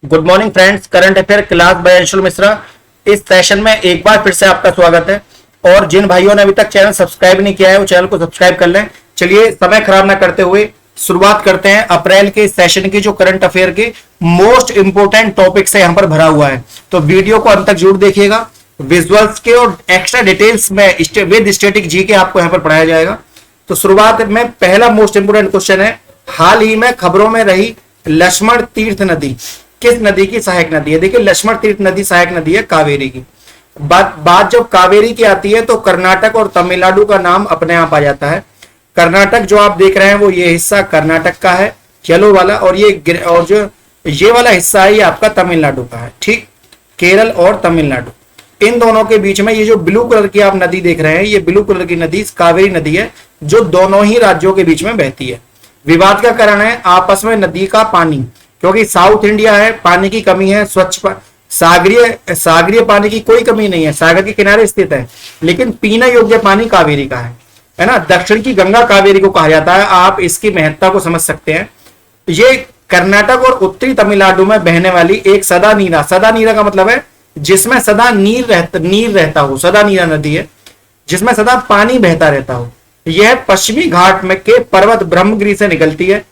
Good morning friends, current affair class by Anshul Mishra. इस session में एक बार फिर से आपका स्वागत है। और जिन भाइयों ने अभी तक चैनल सब्सक्राइब नहीं किया है वो चैनल को सब्सक्राइब कर लें। चलिए समय खराब ना करते हुए शुरुआत करते हैं। अप्रैल के सेशन की जो करंट अफेयर के मोस्ट इंपोर्टेंट टॉपिक से यहां पर भरा हुआ है, तो वीडियो को अंत तक जरूर देखिएगा। विजुअल्स के और एक्स्ट्रा डिटेल्स में विद स्टैटिक जी के आपको यहां पर पढ़ाया जाएगा। तो शुरुआत में पहला मोस्ट इंपोर्टेंट क्वेश्चन है, हाल ही में खबरों में रही लक्ष्मण तीर्थ नदी किस नदी की सहायक नदी है? देखिए, लक्ष्मण तीर्थ नदी सहायक नदी है कावेरी की। बात जब कावेरी की आती है तो कर्नाटक और तमिलनाडु का नाम अपने आप आ जाता है। कर्नाटक जो आप देख रहे हैं वो ये हिस्सा कर्नाटक का है, येलो वाला, और जो ये वाला हिस्सा है ये आपका तमिलनाडु का है। ठीक, केरल और तमिलनाडु, इन दोनों के बीच में ये जो ब्लू कलर की आप नदी देख रहे हैं, ये ब्लू कलर की नदी कावेरी नदी है, जो दोनों ही राज्यों के बीच में बहती है। विवाद का कारण है आपस में नदी का पानी, क्योंकि साउथ इंडिया है, पानी की कमी है, सागरीय पानी की कोई कमी नहीं है, सागर के किनारे स्थित है, लेकिन पीने योग्य पानी कावेरी का है ना। दक्षिण की गंगा कावेरी को कहा जाता है। आप इसकी महत्ता को समझ सकते हैं। ये कर्नाटक और उत्तरी तमिलनाडु में बहने वाली एक सदा नीरा का मतलब है जिसमें सदा नीर रहता हो, सदा नीरा नदी है जिसमें सदा पानी बहता रहता हो। यह पश्चिमी घाट में के पर्वत ब्रह्मगिरी से निकलती है।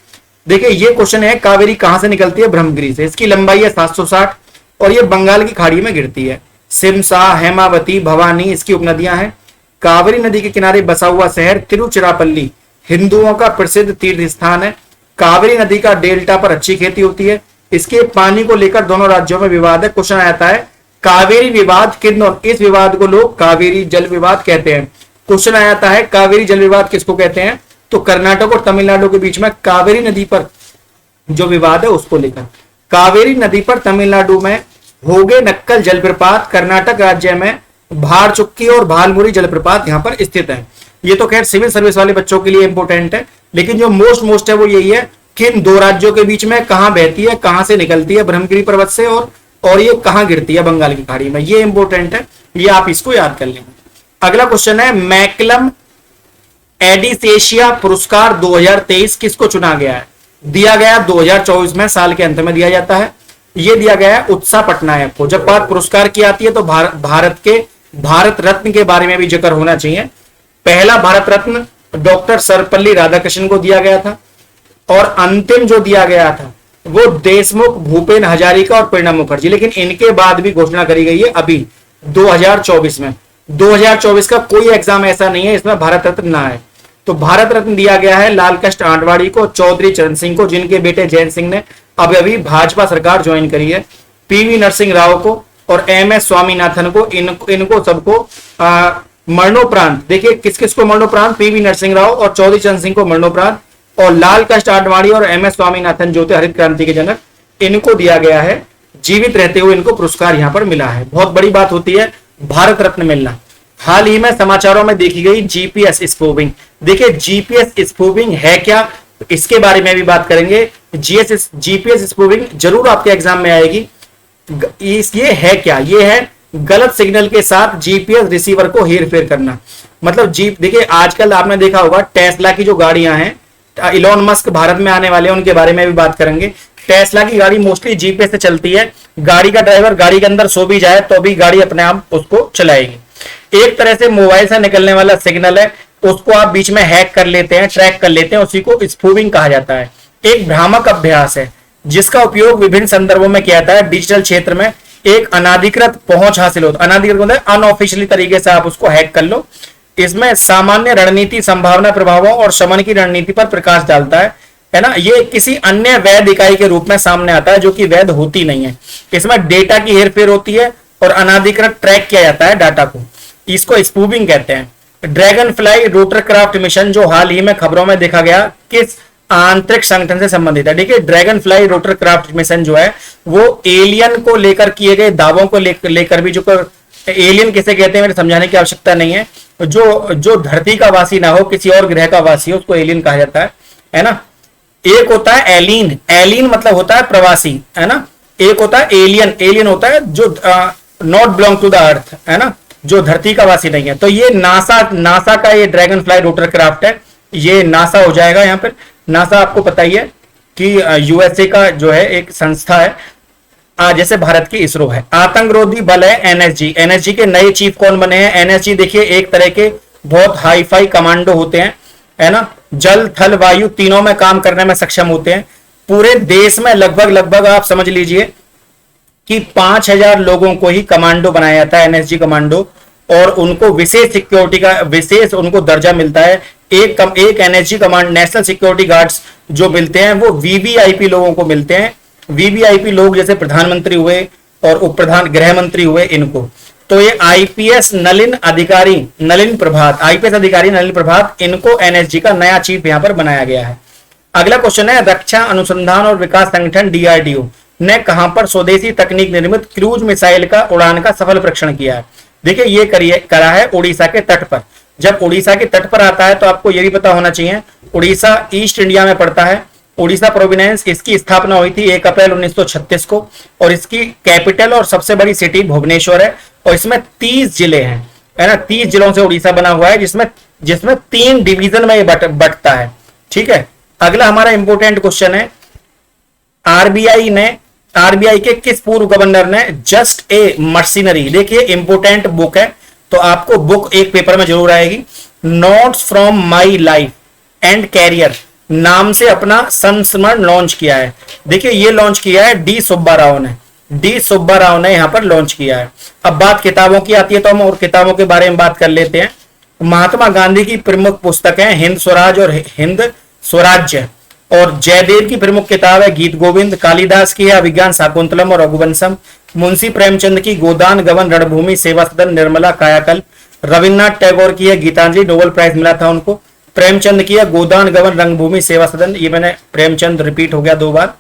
देखिए, ये क्वेश्चन है, कावेरी कहां से निकलती है? ब्रह्मगिरी से। इसकी लंबाई है 760 और ये बंगाल की खाड़ी में गिरती है। सिमसा, हेमावती, भवानी इसकी उपनदियां हैं। कावेरी नदी के किनारे बसा हुआ शहर तिरुचिरापल्ली हिंदुओं का प्रसिद्ध तीर्थ स्थान है। कावेरी नदी का डेल्टा पर अच्छी खेती होती है। इसके पानी को लेकर दोनों राज्यों में विवाद है। क्वेश्चन आता है, कावेरी विवाद किन दोनों, इस विवाद को लोग कावेरी जल विवाद कहते हैं। क्वेश्चन आता है, कावेरी जल विवाद किसको कहते हैं? तो कर्नाटक और तमिलनाडु के बीच में कावेरी नदी पर जो विवाद है उसको लेकर। कावेरी नदी पर तमिलनाडु में होगे नक्कल जलप्रपात, कर्नाटक राज्य में भाड़चुक्की और भालमुरी जलप्रपात यहां पर स्थित है। ये तो खैर सिविल सर्विस वाले बच्चों के लिए इंपॉर्टेंट है, लेकिन जो मोस्ट है वो यही है, किन दो राज्यों के बीच में कहां बहती है, कहां से निकलती है ब्रह्मगिरी पर्वत से, और ये कहां गिरती है बंगाल की खाड़ी में। ये इंपॉर्टेंट है, ये आप इसको याद कर लेंगे। अगला क्वेश्चन है, मैकलम एडिसेशिया पुरस्कार 2023 किसको चुना गया है? दिया गया 2024 में, साल के अंत में दिया जाता है। यह दिया गया है उत्साह पटनायक को। जब बात पुरस्कार की आती है तो भारत रत्न के बारे में भी जिक्र होना चाहिए। पहला भारत रत्न डॉक्टर सर्वपल्ली राधाकृष्णन को दिया गया था, और अंतिम जो दिया गया था वो देशमुख, भूपेन हजारिका और प्रणब मुखर्जी। लेकिन इनके बाद भी घोषणा करी गई है अभी 2024 में। 2024 का कोई एग्जाम ऐसा नहीं है इसमें भारत रत्न ना है। तो भारत रत्न दिया गया है लालकृष्ण आडवाणी को, चौधरी चरण सिंह को, जिनके बेटे जयंत सिंह ने अभी भाजपा सरकार ज्वाइन करी है, पीवी नरसिंह राव को और एमएस स्वामीनाथन को। इनको सबको मरणोपरांत, देखिए किस किस को मरणोपरांत, पीवी नरसिंह राव और चौधरी चरण सिंह को मरणोपरांत, और लालकृष्ण आडवाणी और एमएस स्वामीनाथन जो थे हरित क्रांति के जनक, इनको दिया गया है। जीवित रहते हुए इनको पुरस्कार यहां पर मिला है। बहुत बड़ी बात होती है भारत रत्न मिलना। हाल ही में समाचारों में देखी गई जीपीएस स्पूफिंग। देखिए, जीपीएस स्पूफिंग है क्या, तो इसके बारे में भी बात करेंगे। जीपीएस स्पूफिंग जरूर आपके एग्जाम में आएगी। ये है क्या? ये है गलत सिग्नल के साथ जीपीएस रिसीवर को हेरफेर करना। मतलब देखिए, आजकल आपने देखा होगा टेस्ला की जो गाड़ियां हैं, इलॉन मस्क भारत में आने वाले हैं, उनके बारे में भी बात करेंगे। टेस्ला की गाड़ी मोस्टली जीपीएस से चलती है। गाड़ी का ड्राइवर गाड़ी के अंदर सो भी जाए तो भी गाड़ी अपने आप उसको चलाएगी। एक तरह से मोबाइल से निकलने वाला सिग्नल है, उसको आप बीच में हैक कर लेते हैं, ट्रैक कर लेते हैं, उसी को स्पूफिंग कहा जाता है। एक भ्रामक अभ्यास है जिसका उपयोग विभिन्न संदर्भों में किया जाता है। डिजिटल क्षेत्र में एक अनाधिकृत पहुंच हासिल होता है। अनाधिकृत मतलब अनऑफिशियली तरीके से आप उसको हैक कर लो। इसमें सामान्य रणनीति, संभावना, प्रभावों और शमन की रणनीति पर प्रकाश डालता है ना। ये किसी अन्य वैध इकाई के रूप में सामने आता है जो कि वैध होती नहीं है। इसमें डेटा की हेरफेर होती है और अनाधिकृत ट्रैक किया जाता है डाटा को। इसको स्पूफिंग कहते हैं। ड्रैगन फ्लाई रोटरक्राफ्ट मिशन जो हाल ही में खबरों में देखा गया, किस आंतरिक संगठन से संबंधित है? देखिए, ड्रैगन फ्लाई रोटरक्राफ्ट मिशन जो है वो एलियन को लेकर किए गए दावों को लेकर भी, जो एलियन किसे कहते हैं मेरे समझाने की आवश्यकता नहीं है, जो धरती का वासी ना हो, किसी और ग्रह का वासी हो, उसको एलियन कहा जाता है ना। एक होता है एलियन, एलियन मतलब होता है प्रवासी, है ना। एक होता है एलियन, एलियन होता है जो not belong to the earth, है ना, जो धरती का वासी नहीं है। तो ये नासा का ये ड्रैगन फ्लाई रोटरक्राफ्ट है, ये नासा हो जाएगा। यहाँ पर नासा आपको पता ही है कि यूएसए का जो है एक संस्था है, जैसे भारत की इसरो है। आतंकरोधी बल है एनएसजी। एनएसजी के नए चीफ कौन बने हैं? एनएसजी देखिए एक तरह के बहुत हाई फाई कमांडो होते हैं, है ना, जल थल वायु तीनों में काम करने में सक्षम होते हैं। पूरे देश में लगभग लगभग आप समझ लीजिए कि 5,000 लोगों को ही कमांडो बनाया जाता है, एनएसजी कमांडो, और उनको विशेष सिक्योरिटी का विशेष उनको दर्जा मिलता है। एक NSG command national security guards जो मिलते हैं वो वीवीआईपी लोगों को मिलते हैं। वीवीआईपी लोग जैसे प्रधानमंत्री हुए और उप प्रधान गृह मंत्री हुए इनको। तो ये आईपीएस नलिन अधिकारी नलिन प्रभात, आईपीएस अधिकारी नलिन प्रभात, इनको एनएसजी का नया चीफ यहां पर बनाया गया है। अगला क्वेश्चन है, रक्षा अनुसंधान और विकास संगठन डीआरडीओ ने कहां पर स्वदेशी तकनीक निर्मित क्रूज मिसाइल का उड़ान का सफल परीक्षण किया है? देखिए ये करा है उड़ीसा के तट पर। जब उड़ीसा के तट पर आता है तो आपको यह भी पता होना चाहिए, उड़ीसा ईस्ट इंडिया में पड़ता है। उड़ीसा प्रोविडेंस, इसकी स्थापना हुई थी 1 अप्रैल 1936 को, और इसकी कैपिटल और सबसे बड़ी सिटी भुवनेश्वर है, और इसमें 30 जिले हैं, है ना, 30 जिलों से उड़ीसा बना हुआ है, जिसमें 3 डिवीजन में ये बंटता है। ठीक है, अगला हमारा इंपोर्टेंट क्वेश्चन है, आरबीआई के किस पूर्व गवर्नर ने जस्ट ए मशीनरी, देखिए इंपोर्टेंट बुक है तो आपको बुक एक पेपर में जरूर आएगी, notes from my life and career नाम से अपना संस्मरण लॉन्च किया है। देखिए ये लॉन्च किया है डी सुब्बा राव ने यहां पर लॉन्च किया है। अब बात किताबों की आती है तो हम और किताबों के बारे में बात कर लेते हैं। महात्मा गांधी की प्रमुख पुस्तक है हिंद स्वराज और हिंद स्वराज्य, और जयदेव की प्रमुख किताब है गीत गोविंद, कालिदास की है अभिज्ञान शाकुंतलम और रघुवंशम, मुंशी प्रेमचंद की गोदान गवन रणभूमि सेवा सदन निर्मला कायाकल्प, रविन्द्रनाथ टैगोर की है गीतांजलि, नोबेल प्राइज मिला था उनको। प्रेमचंद की है गोदान गवन रंगभूमि सेवा सदन, ये मैंने प्रेमचंद रिपीट हो गया 2 बार।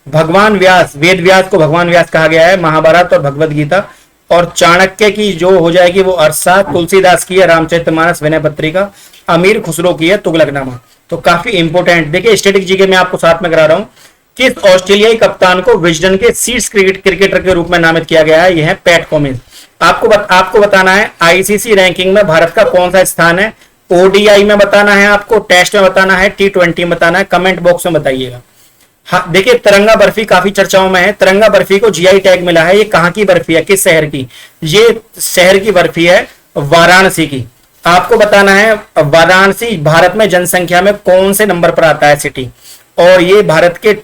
भगवान व्यास, वेद व्यास को भगवान व्यास कहा गया है, महाभारत और भगवद गीता। और चाणक्य की जो हो जाएगी वो अरसा, तुलसीदास की है रामचरितमानस विनय पत्रिका, अमीर खुसरो की है तुगलकनामा। तो काफी इंपोर्टेंट, देखिए स्टैटिक जीके में आपको साथ में करा रहा हूं। किस ऑस्ट्रेलियाई कप्तान को विजडन के शीर्ष क्रिकेटर के रूप में नामित किया गया है? यह है पैट कमिंस। आपको बताना है आईसीसी रैंकिंग में भारत का कौन सा स्थान है। ओडीआई में बताना है आपको, टेस्ट में बताना है, टी20 में बताना है, कमेंट बॉक्स में बताइएगा। हाँ देखिए, तिरंगा बर्फी काफी चर्चाओं में है। तिरंगा बर्फी को जीआई टैग मिला है। ये कहां की बर्फी है, किस शहर की? ये शहर की बर्फी है वाराणसी की। आपको बताना है वाराणसी भारत में जनसंख्या में कौन से नंबर पर आता है सिटी, और ये भारत के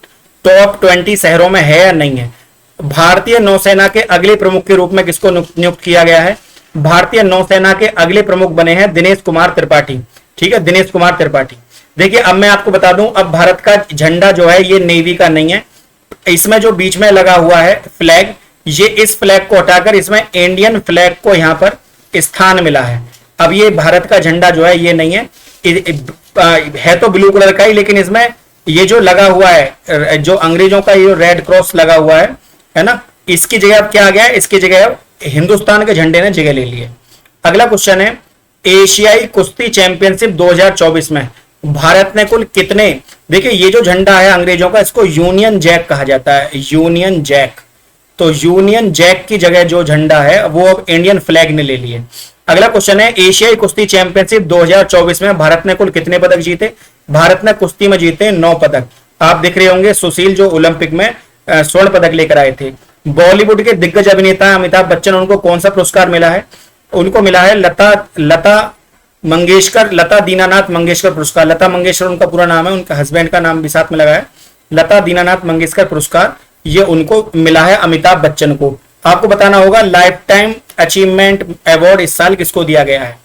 टॉप 20 शहरों में है या नहीं है। भारतीय नौसेना के अगले प्रमुख के रूप में किसको नियुक्त किया गया है? भारतीय नौसेना के अगले प्रमुख बने हैं दिनेश कुमार त्रिपाठी। ठीक है, दिनेश कुमार त्रिपाठी। देखिए अब मैं आपको बता दूं, अब भारत का झंडा जो है ये नेवी का नहीं है। इसमें जो बीच में लगा हुआ है फ्लैग, ये इस फ्लैग को हटाकर इसमें इंडियन फ्लैग को यहां पर स्थान मिला है। अब ये भारत का झंडा जो है ये नहीं है तो ब्लू कलर का ही, लेकिन इसमें ये जो लगा हुआ है, जो अंग्रेजों का ये रेड क्रॉस लगा हुआ है ना, इसकी जगह अब क्या आ गया है? इसकी जगह अब हिंदुस्तान के झंडे ने जगह ले ली है। अगला क्वेश्चन है, एशियाई कुश्ती चैंपियनशिप 2024 में भारत ने कुल कितने, देखिए ये जो झंडा है अंग्रेजों का, इसको यूनियन जैक कहा जाता है, यूनियन जैक। तो यूनियन जैक की जगह जो झंडा है वो अब इंडियन फ्लैग ने ले लिए। अगला क्वेश्चन है, एशियाई कुश्ती चैंपियनशिप 2024 में भारत ने कुल कितने पदक जीते? भारत ने कुश्ती में जीते 9 पदक। आप देख रहे होंगे सुशील जो ओलंपिक में स्वर्ण पदक लेकर आए थे। बॉलीवुड के दिग्गज अभिनेता अमिताभ बच्चन, उनको कौन सा पुरस्कार मिला है? उनको मिला है लता दीनानाथ मंगेशकर पुरस्कार। लता मंगेशकर उनका पूरा नाम है, उनका हस्बैंड का नाम भी साथ में लगा है, लता दीनानाथ मंगेशकर पुरस्कार, ये उनको मिला है अमिताभ बच्चन को। आपको बताना होगा लाइफ टाइम अचीवमेंट अवार्ड इस साल किसको दिया गया है?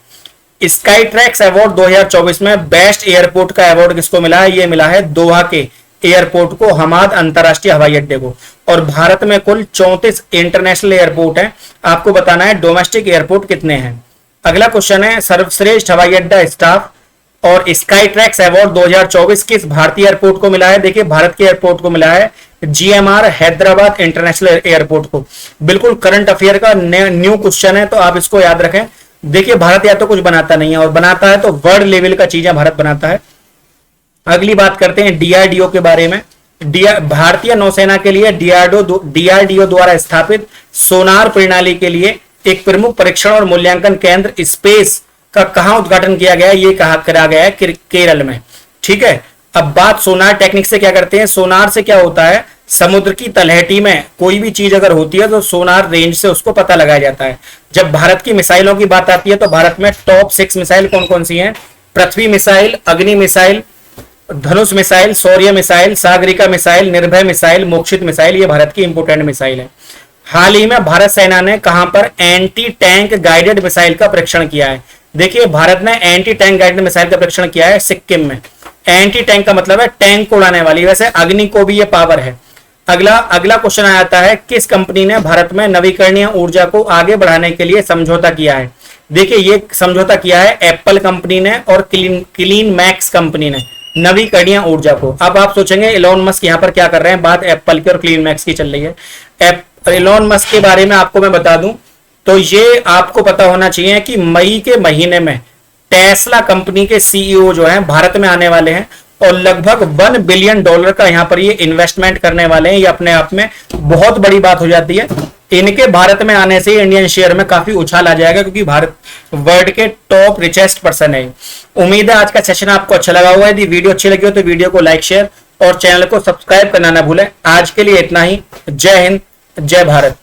स्काई ट्रैक्स अवार्ड 2024 में बेस्ट एयरपोर्ट का अवार्ड किसको मिला है? ये मिला है दोहा के एयरपोर्ट को, हमाद अंतरराष्ट्रीय हवाई अड्डे को। और भारत में कुल 34 इंटरनेशनल एयरपोर्ट हैं। आपको बताना है डोमेस्टिक एयरपोर्ट कितने हैं। अगला क्वेश्चन है, सर्वश्रेष्ठ हवाई अड्डा स्टाफ और स्काई ट्रैक्स अवार्ड 2024 किस भारतीय एयरपोर्ट को मिला है? देखिए भारत के एयरपोर्ट को मिला है जीएमआर हैदराबाद इंटरनेशनल एयरपोर्ट को। बिल्कुल करंट अफेयर का न्यू क्वेश्चन है, तो आप इसको याद रखें। देखिए भारत या तो कुछ बनाता नहीं है, और बनाता है तो वर्ल्ड लेवल का चीजें भारत बनाता है। अगली बात करते हैं डीआरडीओ के बारे में। भारतीय नौसेना के लिए डीआरडीओ द्वारा स्थापित सोनार प्रणाली के लिए एक प्रमुख परीक्षण और मूल्यांकन केंद्र स्पेस का कहां उद्घाटन किया गया है? ये कहा करा गया है केरल में। ठीक है, अब बात सोनार टेक्निक से क्या करते हैं, सोनार से क्या होता है, समुद्र की तलहटी में कोई भी चीज अगर होती है तो सोनार रेंज से उसको पता लगाया जाता है। जब भारत की मिसाइलों की बात आती है तो भारत में टॉप 6 मिसाइल कौन कौन सी हैं, पृथ्वी मिसाइल, अग्नि मिसाइल, धनुष मिसाइल, शौर्य मिसाइल, सागरिका मिसाइल, निर्भय मिसाइल, मोक्षित मिसाइल, ये भारत की इंपोर्टेंट मिसाइल है। हाल ही में भारत सेना ने कहां पर एंटी टैंक गाइडेड मिसाइल का परीक्षण किया है, देखिए भारत ने एंटी टैंक गाइडेड मिसाइल का परीक्षण किया है सिक्किम में। एंटी टैंक का मतलब है टैंक को उड़ाने वाली, वैसे अग्नि को भी ये पावर है। अगला क्वेश्चन आता है, किस कंपनी ने भारत में नवीकरणीय ऊर्जा को आगे बढ़ाने के लिए समझौता किया है, देखिए ये समझौता किया है एप्पल कंपनी ने और क्लीन मैक्स कंपनी ने, नवीकरणीय ऊर्जा को। अब आप सोचेंगे इलॉन मस्क यहाँ पर क्या कर रहे हैं, बात एप्पल की और क्लीन मैक्स की चल रही है। इलॉन मस्क के बारे में आपको मैं बता दूं तो ये आपको पता होना चाहिए कि मई के महीने में टेस्ला कंपनी के सीईओ जो हैं भारत में आने वाले हैं और लगभग $1 बिलियन का यहाँ पर ये इन्वेस्टमेंट करने वाले हैं। ये अपने आप में बहुत बड़ी बात हो जाती है। इनके भारत में आने से इंडियन शेयर में काफी उछाल आ जाएगा, क्योंकि भारत वर्ल्ड के टॉप रिचेस्ट पर्सन है। उम्मीद है आज का सेशन आपको अच्छा लगा हुआ है। यदि वीडियो अच्छी लगी हो तो वीडियो को लाइक, शेयर और चैनल को सब्सक्राइब करना ना भूलें। आज के लिए इतना ही। जय हिंद, जय भारत।